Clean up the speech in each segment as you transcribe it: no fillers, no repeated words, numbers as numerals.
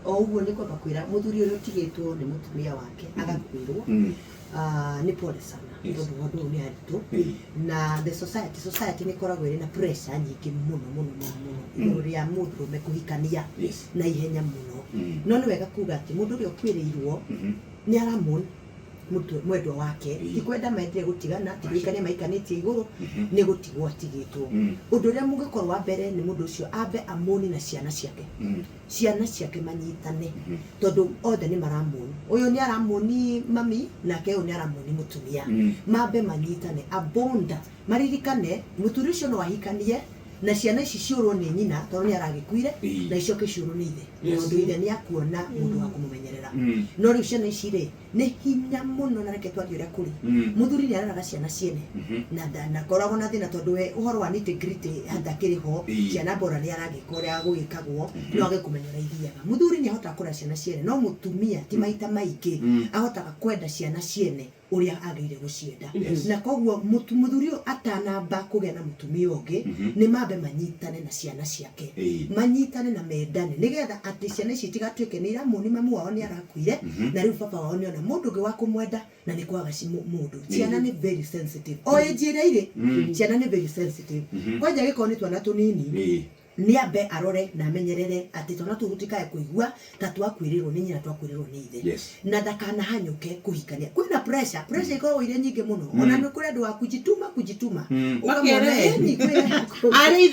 O uguo ni kwamba kwira muthuri uyu tigitwo ni mutumia wake agakwirwo ni pole sana tondu wandu ni aritu na the society ni koragwo iri na pressure nyingi muno ria mundu mekuhikania na ihenya muno no ni wega kuga ati mundu uri okwirirwo ni aramon mwendwa wake tikwenda maendire gutigana tigikania maikanitie iguru ni gutigwo atigitwo undu ria mungikorwo wa mbere ni mundu ucio ambe amoni na ciana ciake manyitane tondu othe ni maramoni uyu ni aramoni mami nake uyu ni aramoni mutumia mambe manyitane abonda maririkane muthuri ucio no ahikanie na ciana ici ciurwo ni nyina tondu ni aragikuire na icoke ciurwo ni ithe tondu ithe ni akuona mundu wa kumumenyerera no riu ciana ici ri ni hinya muno na reke twathi uria kuri muthuri ni araraga ciana ciene na koragwo na thina tondu we uhoro wa integrity handakiriho ciana bora ni aragikoria gugikagwo no agikumenyera ithiaga muthuri ni ahota kura ciana ciene no mutumia ti maita maiki ahotaga kwenda ciana ciene uria agire gucienda na koguo muthuri atanamba kugena mutumia ungi ni mambe manyitane na ciana ciake manyitane na mendane nigetha ati ciana ici tigatuike ni iramoni mamu wao ni arakuire na riu baba wao ni ona mundu ungi wa kumwenda na ni kwaga mundu ciana ni very sensitive o ejire ire ciana ni very sensitive kwanja giko ni twana tunini ni ambe arore na amenyerere ati tona tugutikae kuigua ta twakwirirwo ni nyina twakwirirwo ni ithe na ndakana hanyuke kuhikania kwina pressure ikorwo ire nyingi muno ona ni kuri andu wa kujituma ukamwona ni kwira ari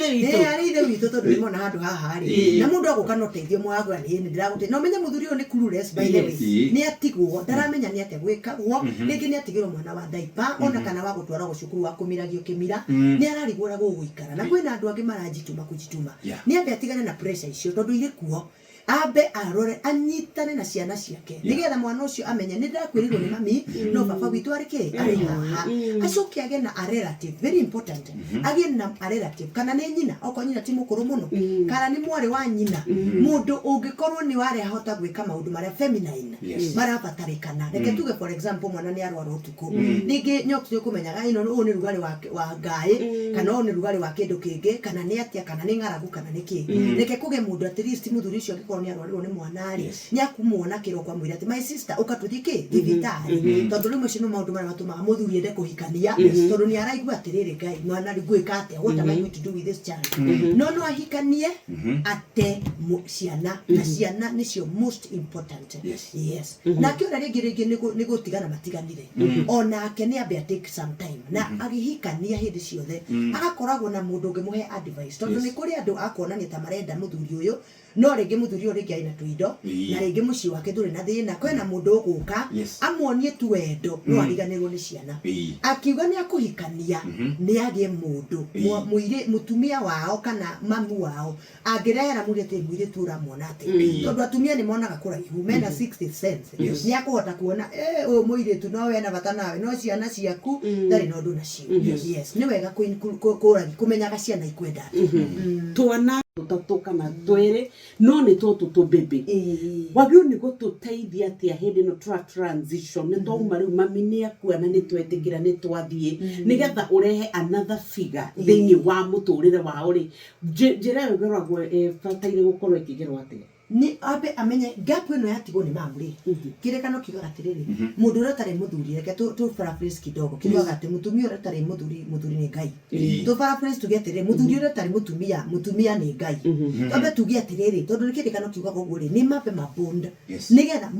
ithe witu tondu ni mona handu haha ari na mundu aguka no teithio mwago ni ndiragute no menye muthuri uyu ni clueless by the way ni atigwo ndaramenya ni ate gwikagwo ringi ni atigirwo mwana wa diaper ona kana wa gutwara gucukuru wa kumiragio kimira ni ararigura guguikara na kwina andu angi marajituma kujituma ni ambe atigane na pressure icio tondu ire kuo ambe arore anyitane na ciana ciake nigetha mwana ucio amenya ni ndakwirirwo ni mami no baba witu ari haha acoke age na a relative very important age na a relative kana ni nyina oko nyina ti mukuru muno kana ni mwari wa nyina mundu ungikorwo ni ware ahota gwika maundu maria feminine marabatarikana reke tuge for example mwana ni arwara utuku ningi nyokire kumenyaga ino uyu ni rugari wa ngai kana uyu ni rugari wa kindu kingi kana ni atia kana ni ngaragu kana ni ki reke kuge mundu at least muthuri ucio ni arwarwo ni mwanari ni akumuona kiroko mwira ati my sister ukatuthike thibitari tondu rimwe cino maundu maria matumaga muthuri ende kuhikania tondu ni araigua atiriri ngai mwanari gwika atia what am I going to do with this child no ahikanie ate ciana na ciana nicio most important yes na kiona ringi ni gutigana matiganire ona ake ni ambe take some time na agihikania hindi ciothe agakoragwo na mundu ungimuhe advice tondu ni kuri andu akona ni ta marenda muthuri uyu no ringi muthuri uyu ringi aina tuindo na ringi muci wake nduri na thina kwena mundu uguka amuonie tu wendo no ariganirwo ni ciana akiuga ni akuhikania ni agie mundu muire mutumia wao kana mamu wao angirehera muri ati muire tu ramona ati tondu atumia ni monaga kuraihu mena 60 cents ni akuhota kuona uyu muire tu no wena bata nawe no ciana ciaku ndari no ndu nacio yes ni wega kumenyaga ciana ikwenda twana tutatoka na twere no ni to bebe wagio ni gututeithia atia hindi no transition ni twauma riu mami ni akuana ni twetigira ni twathie nigetha urehe another figure thiini wa muturire wao ri njira yo geragwo fataire gukorwo ikigerwa atia ni abe amenye gap ino yatigo ni mamuri kirekano kiga atiriri mundu ura tare muthuri reke tu paraphrase kidogo kiga ati mutumia ura tare muthuri ni ngai tu paraphrase tugetere muthuri ura tare mutumia ni ngai abe tugi atiriri tondu ni kirekano kiga goguri ni mabe mabonda nigetha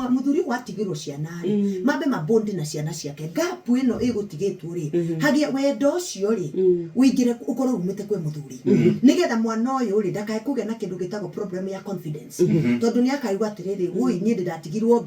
muthuri watigirwo ciana mabe mabonda na ciana ciake gap ino igutigitwo ri hagia wendo cio ri wingire ukorwo umite kwe muthuri nigetha mwana uyu ri ndakae kuge na kindu gitago problem ya confidence tondu ni akaigwa atiriri ui ni ndatigirwo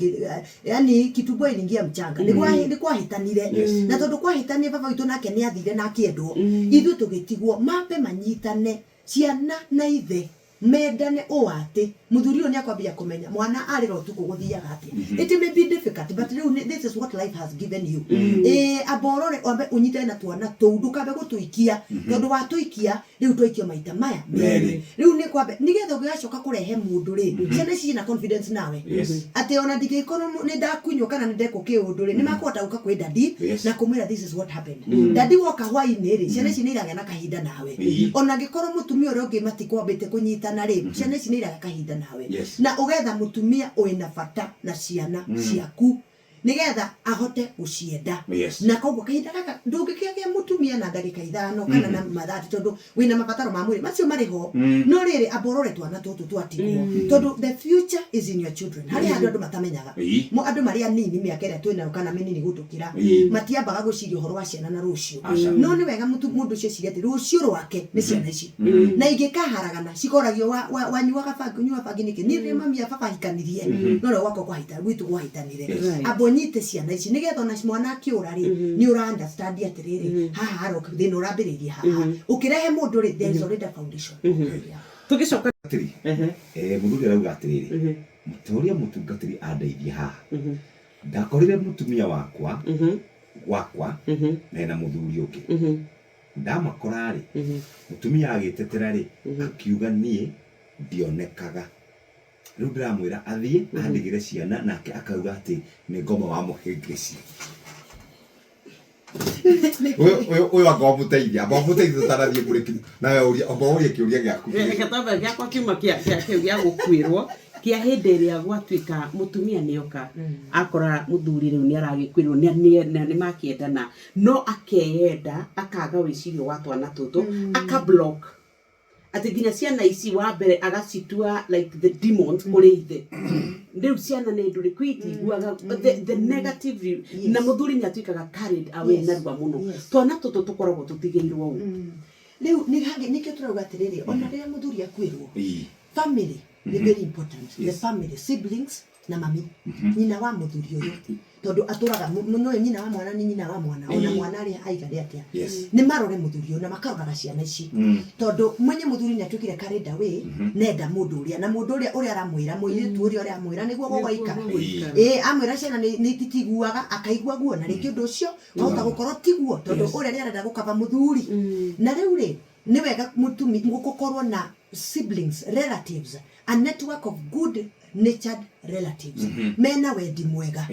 yani kitubo ilingia mchanga ni kwa hitanire na tondu kwa hitanie baba witu nake ni athire na akiendwo ithu tugitigwo mabe manyitane ciana na ithe mendane o ati muthuri uyu ni akwambia kumenya mwana ari ro tuko guthiaga ati it may be difficult but this is what life has given you aborore ombe unyite na twana tuundukabe gutuikia tondu watuikia riu twaikio maita maya meri riu ni kwambe nigetha ugiacoka kurehe mundu ri ciana ci na confidence nawe ati ona ndigikorwo ni ndakunywo kana ni ndeko kiundu ri ni makuhota guka kwi dadi na kumwira this is what happened dadi woka hwaini ri ciana ci ni iragia na kahinda nawe ona gikorwo mutumia uri ungi matikwambite kunyitana na rĩ ciana ici nĩ iraga kahinda nawe na ugetha mutumia wĩna bata na ciana ciaku nigetha ahote gucienda na koguo kahinda gaka ndungĩkĩgĩa mutumia na ndagĩka 5 kana na mathati tondu wĩna mabataro ma mwĩrĩ macio marĩ ho no rĩrĩ amborore twana tũtũ twatigwo tondu the future is in your children harĩ andũ matamenyaga andũ marĩ anini mĩaka ĩrĩa twĩnayo kana mĩnini gũtũkĩra matiambaga gũciria ũhoro wa ciana na rũciũ no nĩ wega mũndũ ũcio ciria atĩ rũciũ rwake nĩ ciana ici na ingĩkaharagana cikoragio wanyuaga bangi nĩkĩ niĩ mami baba hikanirie no rĩo gwakwa kwahita gwitũ gwahitanire nyite ciana ici nigetha ona mwana akiura ri ni ura understand atiriri haha ro thina urambiririe haha ukirehe mundu ri there is already a foundation tugicoka atiri muthuri arauga atiriri mutoria mutungatiri andeithie haha ndakorire mutumia wakwa na muthuri ungi ndamakora ri mutumia agitetera ri akiuga nie ndionekaga riu ndiramwira athie andigire ciana nake akauga ati ni ngoma wa muhengeci uyu akomuteithia tutarathie kuriki nawe uria kiuria giaku gĩkatamba gĩakwa kiuma kia gĩa gũkwĩrwo kia hĩndĩ ĩrĩa gwatuĩka mutumia nĩoka akora muthuri rĩu nĩ aragĩkwĩrwo nĩ makĩendana no akeyenda akaga wĩcirio wa twana tũtũ akablock ati nginya ciana ici wa mbere agacitua like the demons kuri ithe ndio ciana nĩ ndũrĩ kwĩtiguaga the negative na muthuri nĩ atuĩkaga carried away na rwa muno twana tũtũ tũkoragwo tũtigĩirwo rĩu nĩkĩo tũrauga atĩrĩrĩ ona rĩrĩa muthuri akwĩrwo family is very important the family siblings na mami nyina wa muthuri ũyũ tondu aturaga no nyina wa mwana ni nyina wa mwana ona mwana ari aigare atia ni marore muthuri ona makarora ciana ici tondu mwenye muthuri ni atukire karenda we nenda mundu uria na mundu uria aramwira muiritu uria aramwira niguo gũgaika amwira ciana ni titiguaga akaigua guo na rĩngĩ ũndũ ũcio wahota gũkorwo tiguo tondu uria ni arenda gũkaba muthuri na rĩu rĩ ni wega mutumi gũkorwo na siblings relatives a network of good natured relatives mena wendi mwega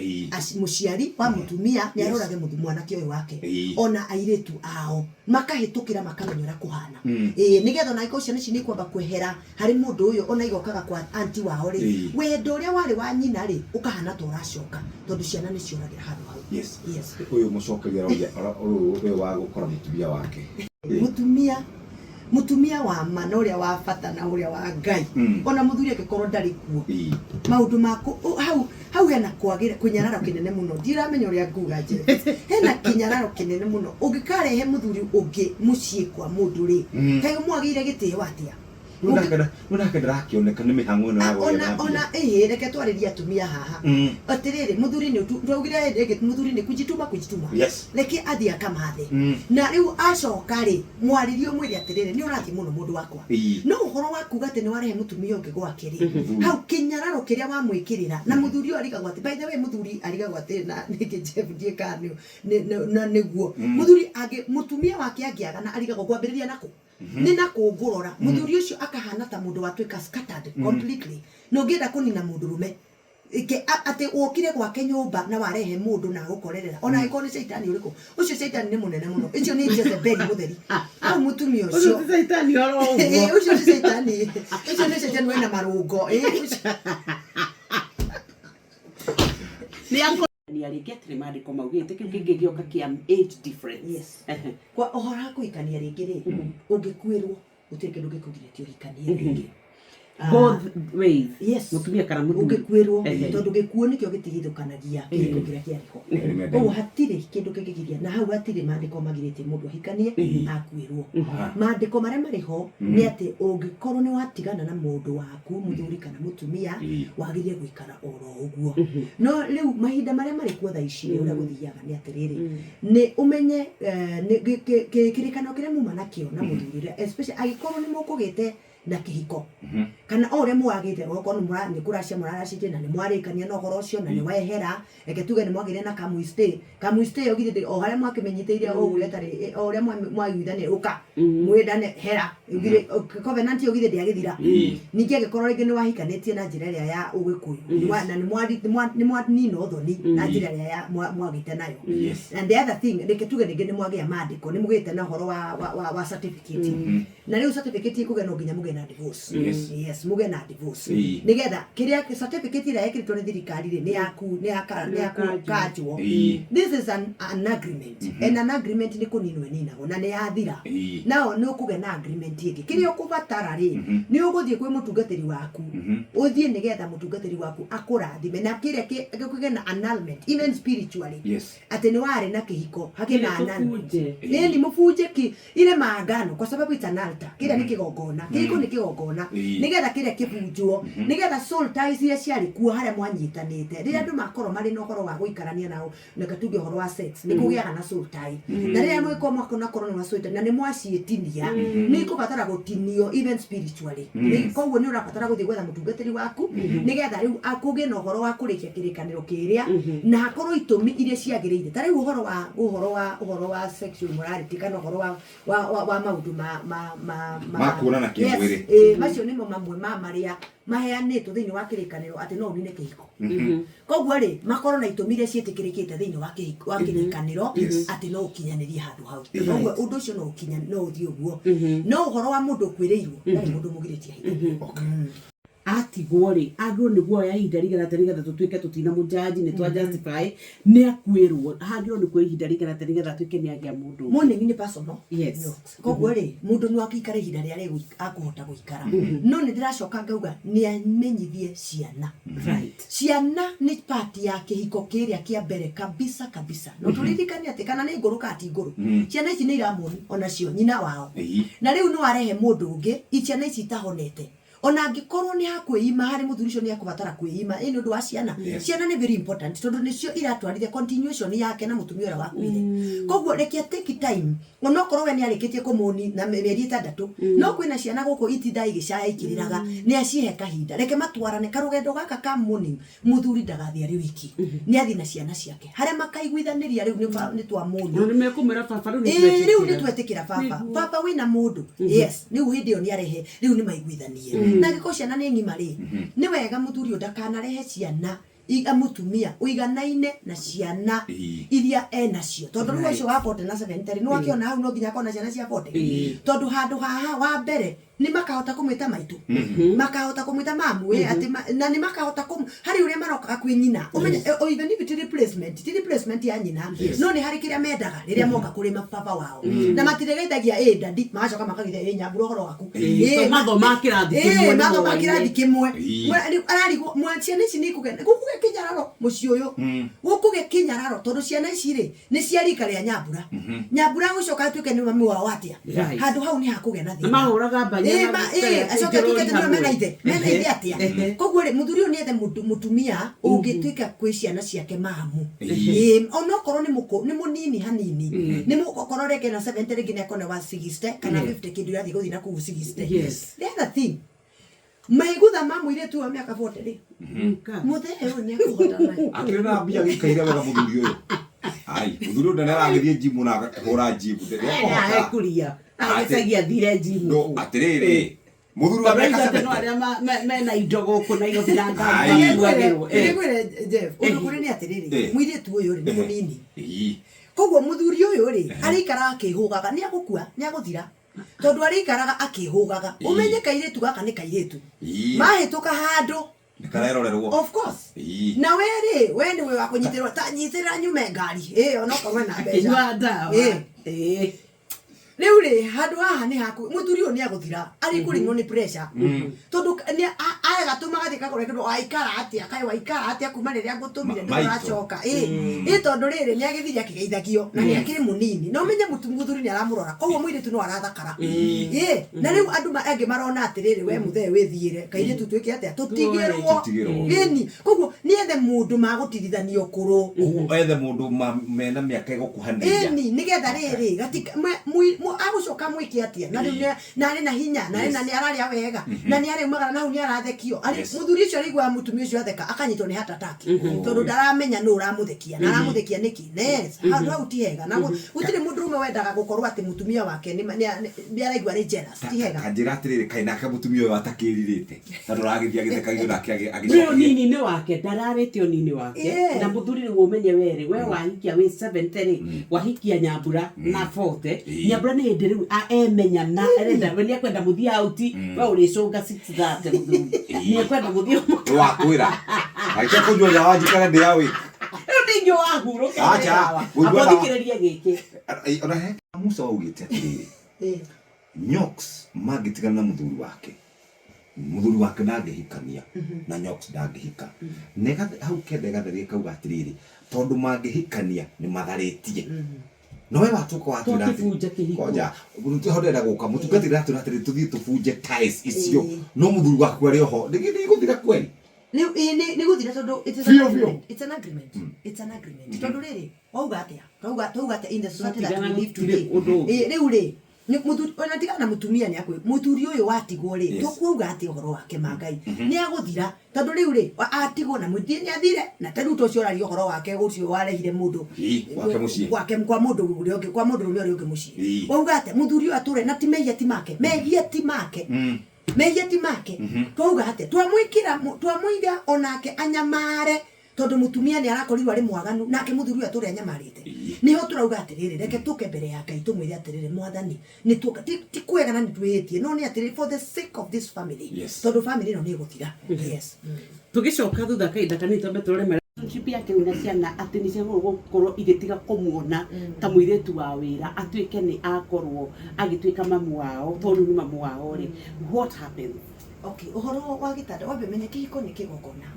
muciari wa mutumia ni arorage mwanake uyu wake ona airetu ao makahitukira makamenyera kuhana nigetha na iko ciana ici ni kwamba kwehera hari mundu uyu ona igokaga kwa anti wao ri wendo uria wari wa nyina ri ukahana to racoka tondu ciana ni ciuragira handu hau uyu mucokagira uyu wa gukora mutumia wake mutumia wa mana uria wa bata na uria wa Ngai ona muthuri akikorwo ndari kuo maundu mako hau hena kwagira kunyararo kinene muno ndiramenya uria nguga je hena kinyararo kinene muno ungikarehe muthuri ungi mucii kwa mundu ri kai mwagire gitio atia Unake ndakioneka nĩ mĩhang'o ĩno ya gũgĩa ona reke twaririe atumia haha atiriri muthuri ni twaugire reke muthuri ni kujituma reke athie akamathe na riu acoka ri mwaririo mwiri atiriri ni urathi muno mundu wakwa no uhoro waku gate ni warehe mutumia ungi gwake ri hau kinyararo kiria wa mwikirira na muthuri arigagwo ati by the way muthuri arigagwo ati na niki Jeff Diekani na niguo muthuri mutumia wake angiaga na arigagwo kwambiriria nako ni na kugurora muthuri ucio akahana ta mundu watuika scattered completely no ngenda kunina mundu rume ati ukire gwake nyumba na warehe mundu na gukorerera ona iko ni shaitani uriku ucio shaitani ni munene muno icio ni Jezebeli mutheri au mutumia ucio shaitani oro ucio ni shaitani icio ni shaitani wena marungo ni aligeti maandiko maugite kiu kingi gioka kia age difference kwa ohora kuikania ringi ri ungikwirwo utirike ndungikugiretio hikanie ringi both ways mutumia kana muthuri ungikwirwo tondu gikuo nikio gitigithukanagia kindu kiria kiariho hatiri kindu kingigiria na hau hatiri maandiko magirite mundu ahikanie akwirwo maandiko maria mariho ni ati ungikorwo ni watigana na mundu waku muthuri kana mutumia wagirie gwikara oro uguo no riu mahinda maria mari kuo thaici uria guthiaga ni atiriri ni umenye kirikano kiria muma nakio na muthuri especially agikorwo ni mukugite na kihiko kana ore mwagite goko ni kuracia muraracie na ni mwarikania no horo cio na ni wehera reke tuge ni mwagire na kamuiste ogire o haria mwakimenyiteirie o uria tari o uria mwayuithane uka mwendane hera ogire covenant ogire ndiagithira ningi agikorwo ringi ni wahikanetie na njira iria ya ugikuyu na ni nino thoni na njira iria ya mwagite nayo and the other thing reke tuge ringi ni mwagia maandiko ni mugite na horo wa certificate na riu certificate ikuge no nginya muge muge na divorce yes muge na divorce nigetha kiria certificate ira ekritwo ni thirikari ri ni yaku kajwo this is an agreement and an agreement ni kuninwe ninago na ni yathira nao ni ukuge na agreement ingi kiria ukubatara ri ni uguthie kwi mutungatiri waku uthie nigetha mutungatiri waku akurathime na kiria kuge na annulment even spiritually ati ni wari na kihiko hakina annulment ni mufuje ki ile maagano kwa sababu it's an altar kiria ni kigongona kiko ni kigongona nigetha kiria kibunjwo nigetha soul ties iria ciari kuo haria mwanyitanite riria andu makoro mari no horo wa guikarania nao na katuge horo wa sex ni kugiaga na soul tie na riria mwiko mwako na korona wa soul tie na ni mwacietinia ni kubatara gutinio even spiritually ni koguo ni urabatara guthie gwetha mutungatiri waku nigetha riu akuge no horo wa kurikia kirikaniro kiria na hakorwo itumi iria ciagirire tari uhoro wa sexual morality kana uhoro wa maundu ma kuonana kimwiri macio nimo mamwe ma maria maheanitwo thiini wa kirikaniro ati no unine kihiko koguo ri makoro na itumi iria cietikirikite thiini wa kirikaniro ati no ukinyanirie handu hau koguo undu ucio no ukinyani no uthie uguo no uhoro wa mundu kwireirwo ndari mundu mugiritie hitho atigwo ri agwo niguo ya ihinda rigetha tutuike tutina mujaji ni twa justify ni akwirwo hagiro ni kwa ihinda rigetha tuike ni agia mundu morning ni personal yes koguo ri mundu ni akikara ihinda ria akuhota guikara no ni ndiracoka ngauga ni amenyithie ciana right ciana ni part ya kihiko kiria kia mbere kabisa no turirikani ati kana ni nguru kati nguru ciana ici ni iramoni ona cio nyina wao na riu no arehe mundu ungi ciana ici tahonete ona angikorwo ni hakwima hari muthuri cio ni akubatara kwima ni undu wa ciana ciana ni very important tondu nicio iratwarithia continuation yake na mutumia ura wakuire koguo rekia take time ona korwo we ni arikitie kumuni na meri 6 no kwina ciana guku itithai gicaya ikiriraga ni acihe kahinda reke matwarane karugendo gaka ka morning muthuri ndagathia ri wiki ni athi na ciana ciake haria makaiguithaniria riu ni twa moni ni mekumira baba riu ni twetikira baba wina mundu yes ni uhindi oni arehe riu ni maiguithanie na giko ciana ni ngima ri ni wega muthuri ndakanarehe ciana mutumia uiganaine na ciana iria enacio tondu ruo ucio wa 47 no akiona hau no nginya kona ciana cia 40 tondu handu haha wa mbere ni makahota kumwita maitu makahota kumwita mamu ati na ni makahota hari uria maroka kwi nyina umenye even if replacement ya nyina no ni hari kiria mendaga riria moka kuri baba wao na matiregeithagia dadi macoka makagithia nyambura horo waku mathoma kirathi kimwe ararigo mwaciana ici ni kugenda gukuge kinyararo muci uyu gukuge kinyararo tondu ciana ici ri ni ciarika ria nyambura gucoka tuke ni mami wao atia handu hau ni hakugena thina mahuraga acoka tuke tena mena ide atia koguo ri muthuri ni ethe mutumia ungituika kwi ciana ciake mamu ona korwo ni munini hanini ni mukorwo reke na 70 reke na kone wa 60 kana 50 kindu yathi guthina ku 60 yes the other thing maigutha mamu ile tu wa miaka 40 ri mutheo ni akuhota nayo akirina mbia gikaire wega muthuri uyu ai muthuri ndana aragithie jimu na akahura jimu ndene kuria agetagia thire jimu no atiriri muthuri wa miaka 70 mena idogo kuna iyo thiranga ngwire Jeff ukuri ni atiriri mwire tu uyu ri ni munini koguo muthuri uyu ri arikara akihugaga ni agukua ni aguthira tondu arikaraga akihugaga umenye kairetu gaka ni kairetu mahituka handu nikarerorerwo of course na we ni we wakunyitirwa ta nyitira nyume ngari ona korwe na mbeca riu ri handu haha ni haku muthuri uyu ni aguthira ari kuringwo ni pressure tondu ni aga tumaga thika kurekerwo aikara atia kai waikara atia kuma riria ngutumire ndiracoka tondu riri ni agithiria akigeithagio na ni akiri munini no menye muthuri ni aramurora koguo mwiritu no arathakara na riu andu angi marona atiriri we muthe withiire kaire tutwike atia tutigirwo ni koguo ni ethe mundu magutithithanio kuru ethe mundu mena miaka igukuhaniria nigetha riri gatika agucoka mwiki atia na ari na hinya na ni araria wega na ni ari umagara na ni arathekio ari muthuri ucio arigwa mutumia ucio atheka akanyitwo ni hatataki tondu ndaramenya no uramuthekia na aramuthekia niki nes hau ti hega na gutire mundu umwe wendaga gukorwo ati mutumia wake ni araigwa ri jealous ti hega kanjira atiriri kaina ka mutumia uyu atakiririte tondu aragithia agithekagio nake agicoka nini ni wake ndararite nini wake na muthuri ni umenye weri we wahikia we 70 wahikia nyambura na 40 nyambura ona nä hä ndä rä u emenyana arenda nä ekwenda må thia auti we å rä cånga 6:30 nä ekwenda må thia wakwä ra aike kå njua nja wanjikara ndä ya wä ndä nyå wahurå athikä rä rie gä kä ona he Musa augä te atä rä nyoks mangä tigana na må thuri wake ndangä hikania na nyoks ndangä hika nega hau kenda gatharia kauga atä rä rä tondå mangä hikania nä matharä tie nowe watuka watwira koja uruti hodera guka mutungatira atwira atiri tuthie tubunje ties icio no muthuri waku ari oho ndigi guthira kweli ni guthira tondu it's an agreement tondu riri wauga atia in the society that we live today riu ri ni muthuri ona tigana mutumia ni akwe muthuri uyu watigwo ri tukuuga ati uhoro wake mangai ni aguthira tondu riu ri atigwo na muthie ni athire na tariu to cio rari uhoro wake ucio warehire mundu wake mucii wake kwa mundu uri ungi kwa mundu uri ungi mucii wauga ati muthuri uyu ature na timegia ti make megia ti make tuuga ati twamwiga onake anyamare tondu mutumia ni arakorirwo ari mwaganu nake muthuri uyu ature anyamarite niho turauga atiriri reke tuke mbere ya Ngai tumwire atiriri mwathani ni tuka ti kwega na ni twihitie no ni atiriri for the sake of this family tondu family no ni guthira yes tugicoka thutha kainda kanini tombe turore relationship yake na ciana ati ni cia gukorwo igitiga kumuona ta muiretu wa wira atuike ni akorwo agituika mamu wao tondu ni mamu wao ri what happened? Okay, uhoro wa gitanda wabe menye kihiko ni kigogona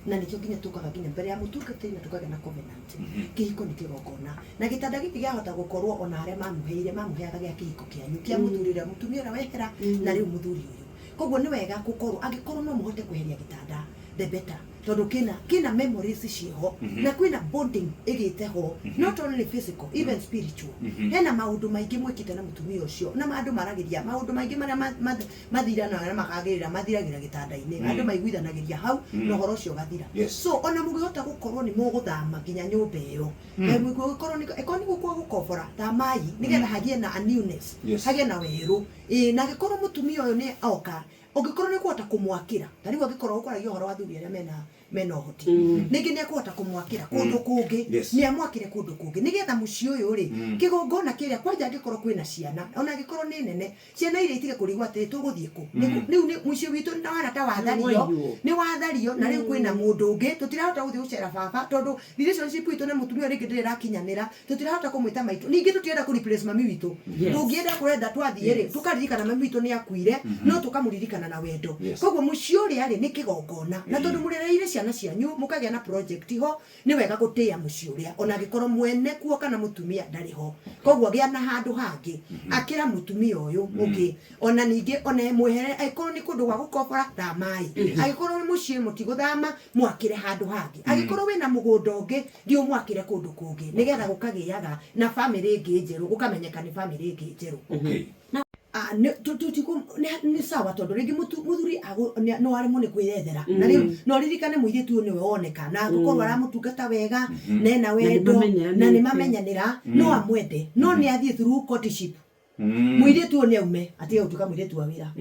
na nikyo nginya tukaga nginya mbere ya mutungatiri na tukaga na covenant kihiko ni kigogona na gitanda giki giahota gukorwo ona aria mamuheaga gia kihiko kianyu kia muthurira mutumia ura wehera na riu muthuri uyu koguo ni wega gukorwo agikorwo no muhote kweheria gitanda the better tondu kina memories ciho na kwina bonding igite ho not only physical even spiritual hena maundu maingi mwikite na mutumia ucio na andu maragiria maundu maingi maria mathirana na makagirira mathiragira gitanda-ini andu maiguithanagiria hau na horo ucio gathira so ona mugihota gukorwo ni muguthama nginya nyumba iyo na gukorwo ni ekoni gukwa gukobora ta mai nigetha hagie na a newness hagie na weru na gikorwo mutumia uyu ni oka ugikorwo ni kuhota kumwakira tari ugikorwo ukoragia horo wa thuri aria mena uhoti ningi ni akuhota kumwakira kundu kungi ni amwakire kundu kungi nigetha mucii uyu ri kigongona kiria kwanja angikorwo kwina ciana ona angikorwo ni nene ciana iria itige kurigwa ati tuguthie ku riu ni mucii witu ni wana ta wathario na riu kwina mundu ungi tutirahota guthie gucera baba tondu relationship witu na mutumia ringi ndirakinyanira tutirahota kumwita maitu ningi tutienda ku replace mami witu tungienda kurenda twathie ri tukaririkana mami witu ni akuire no tukamuririkana na wendo koguo mucii uria ri ni kigongona na tondu murereire ciana cianyu mukagia na project ho ni wega gutia mucii uria ona gikorwo mwene kuo kana mutumia ndari ho koguo gia na handu hangi akira mutumia uyu ungi ona ningi ona mwehere aikorwo ni kundu gwa gukobora ta mai aikorwo ni mucii mutiguthama mwakire handu hangi aikorwo wina mugunda ungi ndio mwakire kundu kungi nigetha gukagiaga na family ingi njeru gukamenyeka ni family ingi njeru ni sawa tondu ringi muthuri no ari mune kwirethera na riu no ririkane muiritu ni we woneka na gukorwo aramutungata wega nena wendo na ni mamenyanira no amwende no ni athie through courtship muiritu ni aume ati utuka muiritu wa wira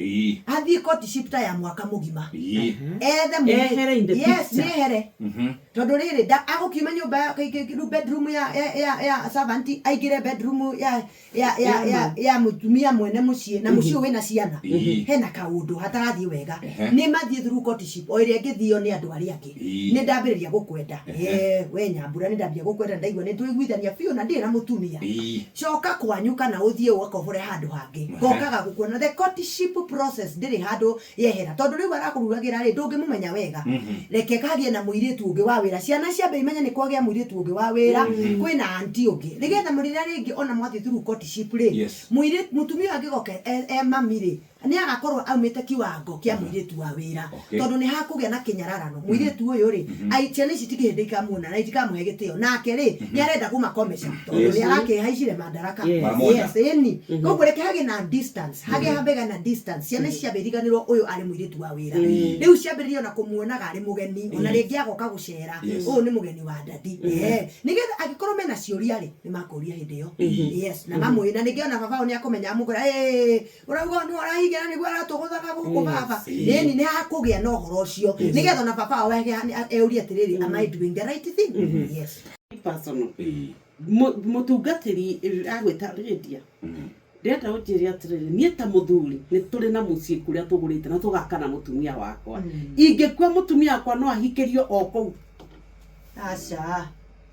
athie courtship ta ya mwaka mugima ethe muiritu yes ni here tondu riri agukiuma nyumba bedroom ya servant aigire bedroom ya mutumia mwene mucii na mucii wina ciana hena kaundu hatarathie wega ni mathie through courtship o iria ngithio ni andu aria angi ni ndambiriria gukwenda we Nyambura ni ndambia gukwenda ndaigua ni twiguithania biu na ndi na mutumia coka kwanyu kana uthie wakobore handu hangi ngokaga gukuona the courtship process ndiri handu yehera tondu riu arakurugagira ri ndungimumenya wega reke kagie na muiritu ungi wa wira ciana ciambe imenya ni kwagia muiritu ungi wa wira kwina anti ungi nigetha murira ringi ona mwathi through courtship ri muiritu mutumia angigoka mami ri ni agakorwo aumite kiwango kia muiritu wa wira tondu ni hakugia na kinyararano muiritu uyu ri ciana ici tigihindika muna na itikamuhe gitio nake ri ni arenda kumakomesha tondu ni arakihaicire madaraka yes eni koguo reke hage na distance hage hambega na distance ciana ici ciambiriganirwo uyu ari muiritu wa wira riu ciambiririo na kumuonaga ari mugeni ona ringi agoka gucera uyu ni mugeni wa dadi nigetha agikorwo mena ciuria ri ni makuria hindi iyo yes na mamwina ningi ona baba ni akomenya amugura urauga ni arahigira ni gwara tuguthaga guku baba eni ni hakugia no horo ucio nigetha ona baba wake euria atiriri am I doing the right thing yes personal mutungatiri agwita rendia ndenda unjire atiriri nie ta muthuri ni turi na mucii kuria tugurite na tugakana mutumia wakwa ingekua mutumia wakwa no ahikerio o kou aca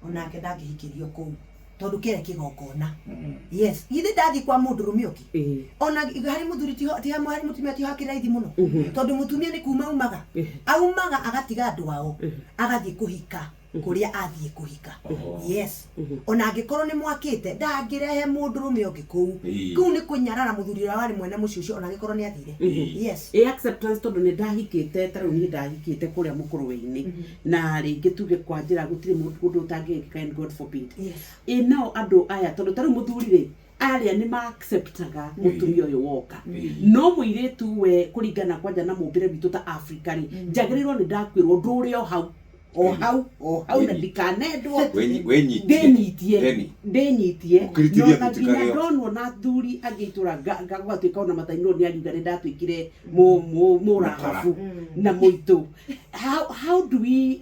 onake ndangĩhikĩrio kũu tondũ kĩrĩa kĩgongona yes ithe ndathi kwa mũndũ rũmĩoki ona harĩ mũthuri harĩ mũtumia ti hake raithi mũno tondũ mũtumia nĩ kuma aumaga agatiga andũ ao agathiĩ kũhika kuria athie kuhika yes ona angikorwo ni mwakite ndangĩrehe mũndũ rũme ũngĩ kũu ni kũnyarara mũthuri ũrĩa warĩ mwene mũciĩ ũcio ona angĩkorwo nĩ athire yes acceptance tondũ nĩ ndahikĩte tarĩu niĩ ndahikĩte kũrĩa mũkũrũ-inĩ na rĩngĩ tuge kwa njĩra gũtirĩ mũndũ ũtangĩka and God forbid nao andũ aya tondũ tarĩu mũthuri rĩ aria nĩ ma acceptaga mutumia ũyũ woka no mũirĩtu we kũringana kwanja na mũmbĩre witũ ta Africa rĩ njagĩrĩirwo nĩ ndakwĩrwo ndũrĩ o hau na ndikanendwo ndenyitie no nginya ndonwo na thuri angĩitũra ngagwatuĩka ona matainwo nĩ ariuga nĩ ndatuĩkire mũragabu na mũitũ how do we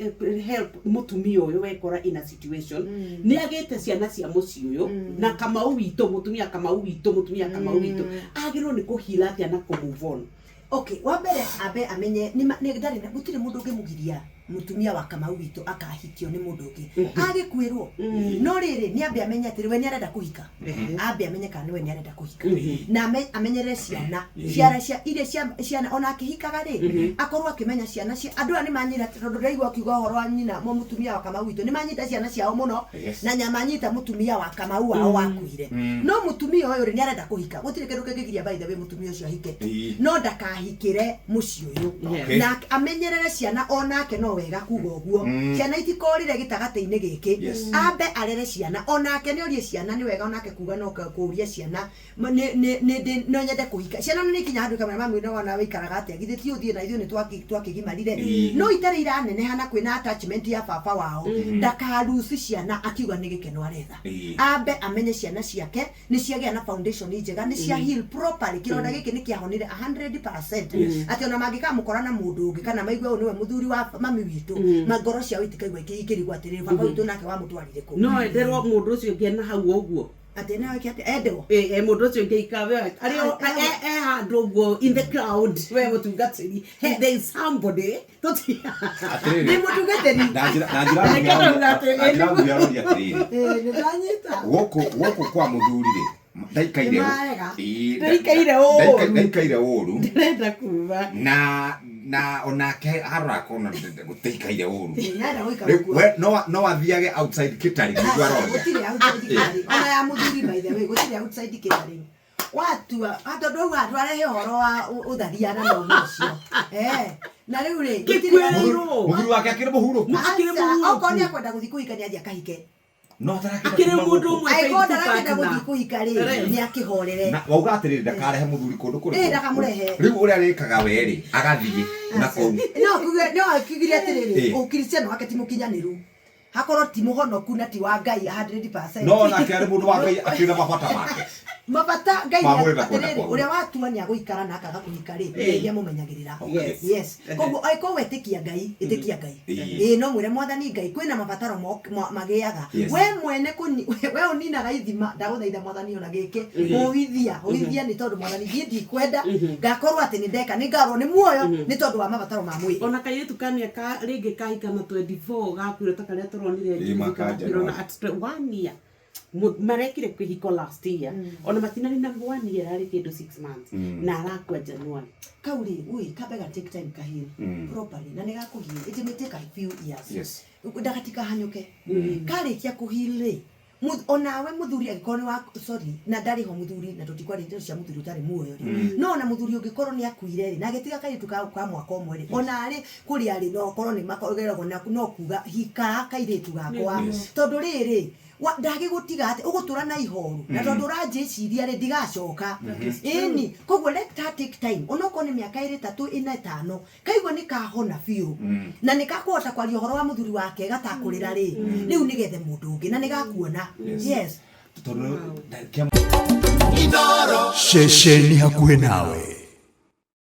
help mutumia ũyũ wekora in a situation nĩ agĩte ciana cia mũciĩ ũyũ na Kamau witũ mutumia Kamau witũ agĩrwo nĩ kũhila atĩa na kũ-move on okay wambere ambe amenye nĩ ndarĩ gũtirĩ mũndũ ũngĩmũgiria mutumia wa Kamau witũ akahikio ni mundu ungi agikwirwo no riri ni ambe amenye atiri we ni arenda kuhika ambe amenye kana we ni arenda kuhika na amenyere ciana ciana ona akihikaga ri akorwo akimenya ciana cia andu ani manyira tondu ndaigua kiuga horo wa nyina mo mutumia wa Kamau witũ ni manyita ciana ciao muno na nyamanyita mutumia wa Kamau wao wakuire no mutumia uyu ni arenda kuhika gutire kindu kingigiria by the way mutumia ucio ahike no ndakahikire mucio uyu na amenyerere ciana onake no wega kuga ũguo ciana itikorire gĩtagatĩ-inĩ gĩkĩ ambe arere ciana onake nĩ orie ciana nĩ wega onake kuga no kũria ciana no nyende kũhika ciana nĩ ikinya handũ kamera mami no wana wĩikaraga atĩa githĩ ti ũthiĩ na ithuĩ nĩ twakĩgimarire no itarĩ iraneneha na kwĩna attachment ya baba wao ndakaruci ciana akiuga nĩ gĩkeno aretha ambe amenye ciana ciake nĩ ciagĩa na foundation njega nĩ cia heal properly kĩronda gĩkĩ nĩ kĩahonire 100% atĩ ona mangĩkamũkora na mũndũ ũngĩ kana maigua ũyũ nĩwe mũthuri wa mami witũ magoro cia wĩtikaigua ikĩrigwo atĩrĩ baba witũ nake wamũtwarire kũ no enderwo mũndũ ũcio ũngĩ na hau ũguo atĩ nawe kĩ atĩ enderwo mũndũ ũcio ũngĩ ikawe arĩ handũ ũguo in the crowd we mũtungatĩri there is somebody nĩ mũtungatĩri ndanyita gũkũ kwa mũthuri rĩ ndaikaire ũru ndĩrenda kuuga na onake harakona gũteikaire ũru no athiage outside catering gũtirĩ outside catering ona ya mũthuri by the way gũtirĩ outside catering watua tondu auga andũ arehe ũhoro wa ũtharia na no mũcio na rĩu rĩ mũthuri wake akĩrĩ mũhurũku okorwo nĩ akwenda gũthiĩ kũhika nĩ athiĩ akahike no akĩrĩ mũndũ ũmwe aigũndarakĩenda gũthiĩ kũhika rĩ nĩ akĩhorere na wauga atĩrĩrĩ ndakarehe mũthuri kũndũ kũrĩ ndakamũrehe rĩu ũrĩa rĩkaga we rĩ agathiĩ na kũu no akigire atĩrĩrĩ ũkristiano wake ti mũkinyanĩru hakorwo ti mũhonoku na ti wa Ngai 100% no nake arĩ mũndũ wa Ngai akĩra mabata make mabata Ngai atĩrĩrĩ ũrĩa watua nĩ agũikara na akaga kũhika rĩ iria mũmenyagĩrĩra yes koguo aiko wetikia Ngai ĩtĩkia Ngai no mwĩre mwathani Ngai kwĩna mabataro magĩaga we mwene we ũninaga ithima ndagũthaitha mwathani ona gĩkĩ ũithia nĩ tondũ mwathani ndikwenda ngakorwo atĩ nĩ ndeka nĩ ngarwo nĩ muoyo nĩ tondũ wa mabataro ma mwĩrĩ ona kairĩtu kania rĩngĩ kahika na 24 gakwĩrwo ta karĩa tũronire ngirona at 1 year marekire kwĩhiko last year ona matinari na 1 year arĩ kĩndũ 6 months na arakua January kauri kabe ga take time kahil properly na nĩ gakũhil it may take a few years ndagatika hanyũke karĩkia kũhil onawe muthuri angĩkorwo nĩ wa sorry na ndarĩ ho muthuri na tũtikwarĩte cia muthuri ũtarĩ muoyo no ona muthuri ũngĩkorwo nĩ akuire na gĩtiga kairĩtu ka mwaka ũmwe ona arĩ kũrĩa arĩ no korwo nĩ makoragwo no kuga hika kairĩtu gakwa tondũ rĩrĩ ndagĩgũtiga atĩ ũgũtũra na ihoru na tondũ ũranjĩciria rĩ ndigacoka ĩni koguo let her take time onokorwo nĩ mĩaka 3 4 5 kaigua nĩ kahona biũ na nĩ kakũhota kwaria ũhoro wa muthuri wake gatakũrĩra rĩ rĩu nĩgethe mũndũ ũngĩ na nĩ gakuona yes shesheni hakuhĩ nawe.